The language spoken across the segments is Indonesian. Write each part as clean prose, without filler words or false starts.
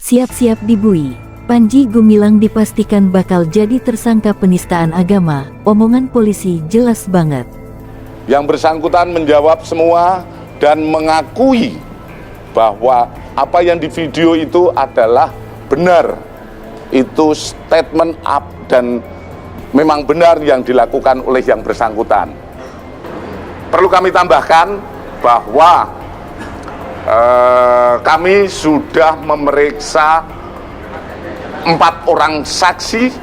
Siap-siap dibui. Panji Gumilang dipastikan bakal jadi tersangka penistaan agama. Omongan polisi jelas banget. Yang bersangkutan menjawab semua dan mengakui bahwa apa yang di video itu adalah benar. Itu statement up dan memang benar yang dilakukan oleh yang bersangkutan. Perlu kami tambahkan bahwa kami sudah memeriksa 4 orang saksi,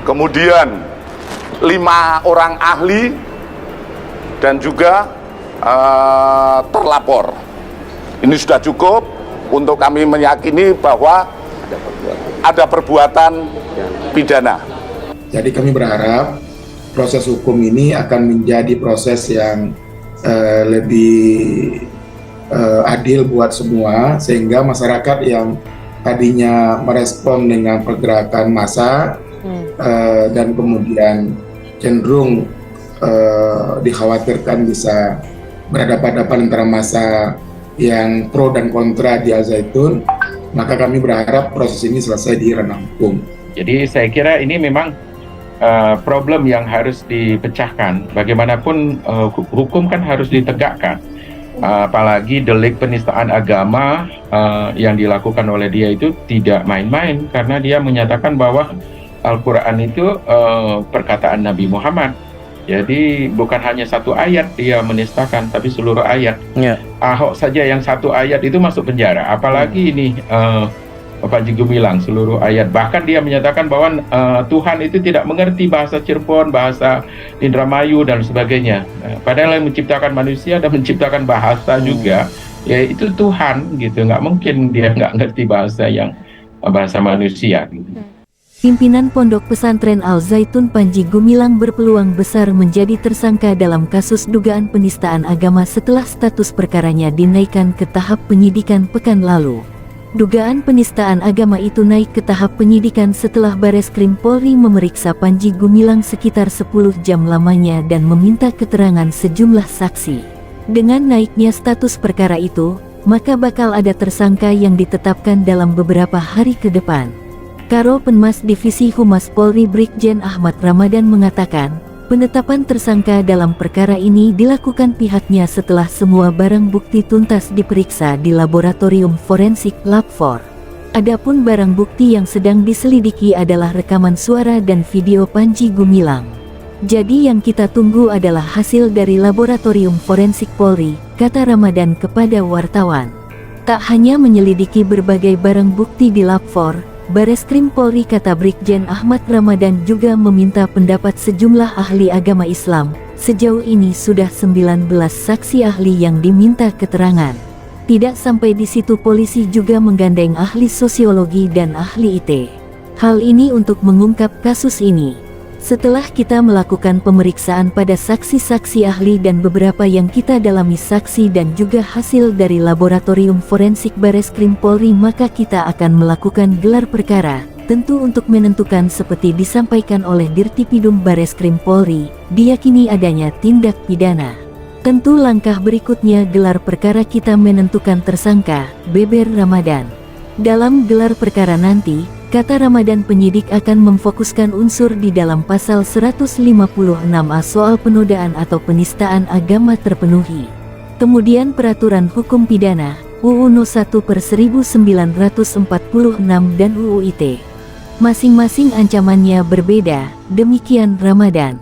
kemudian 5 orang ahli, dan juga terlapor. Ini sudah cukup untuk kami meyakini bahwa ada perbuatan pidana. Jadi kami berharap proses hukum ini akan menjadi proses yang lebih adil buat semua, sehingga masyarakat yang tadinya merespon dengan pergerakan massa dan kemudian cenderung dikhawatirkan bisa berhadapan-hadapan antara massa yang pro dan kontra di Al Zaitun, maka kami berharap proses ini selesai di ranah hukum. Jadi saya kira ini memang problem yang harus dipecahkan. Bagaimanapun hukum kan harus ditegakkan. Apalagi delik penistaan agama yang dilakukan oleh dia itu tidak main-main, karena dia menyatakan bahwa Al-Quran itu perkataan Nabi Muhammad. Jadi bukan hanya satu ayat dia menistakan, tapi seluruh ayat. Ahok saja yang satu ayat itu masuk penjara, apalagi ini Panji Gumilang seluruh ayat. Bahkan dia menyatakan bahwa Tuhan itu tidak mengerti bahasa Cirebon, bahasa Indramayu dan sebagainya. Padahal yang menciptakan manusia dan menciptakan bahasa juga, ya itu Tuhan gitu. Nggak mungkin dia nggak ngerti bahasa manusia. Gitu. Pimpinan Pondok Pesantren Al Zaitun Panji Gumilang berpeluang besar menjadi tersangka dalam kasus dugaan penistaan agama setelah status perkaranya dinaikkan ke tahap penyidikan pekan lalu. Dugaan penistaan agama itu naik ke tahap penyidikan setelah Bareskrim Polri memeriksa Panji Gumilang sekitar 10 jam lamanya dan meminta keterangan sejumlah saksi. Dengan naiknya status perkara itu, maka bakal ada tersangka yang ditetapkan dalam beberapa hari ke depan. Karo Penmas Divisi Humas Polri Brigjen Ahmad Ramadan mengatakan, penetapan tersangka dalam perkara ini dilakukan pihaknya setelah semua barang bukti tuntas diperiksa di laboratorium forensik Lab 4. Adapun barang bukti yang sedang diselidiki adalah rekaman suara dan video Panji Gumilang. Jadi yang kita tunggu adalah hasil dari laboratorium forensik Polri, kata Ramadan kepada wartawan. Tak hanya menyelidiki berbagai barang bukti di Lab 4, Bareskrim Polri, kata Brigjen Ahmad Ramadan, juga meminta pendapat sejumlah ahli agama Islam. Sejauh ini sudah 19 saksi ahli yang diminta keterangan. Tidak sampai di situ, polisi juga menggandeng ahli sosiologi dan ahli IT. Hal ini untuk mengungkap kasus ini. Setelah kita melakukan pemeriksaan pada saksi-saksi ahli dan beberapa yang kita dalami saksi dan juga hasil dari laboratorium forensik Bareskrim Polri, maka kita akan melakukan gelar perkara, tentu untuk menentukan seperti disampaikan oleh Dirtipidum Bareskrim Polri, diyakini adanya tindak pidana. Tentu langkah berikutnya gelar perkara kita menentukan tersangka, beber Ramadan. Dalam gelar perkara nanti, kata Ramadan, penyidik akan memfokuskan unsur di dalam pasal 156A soal penodaan atau penistaan agama terpenuhi. Kemudian peraturan hukum pidana, UU No 1/1946 dan UU ITE. Masing-masing ancamannya berbeda, demikian Ramadan.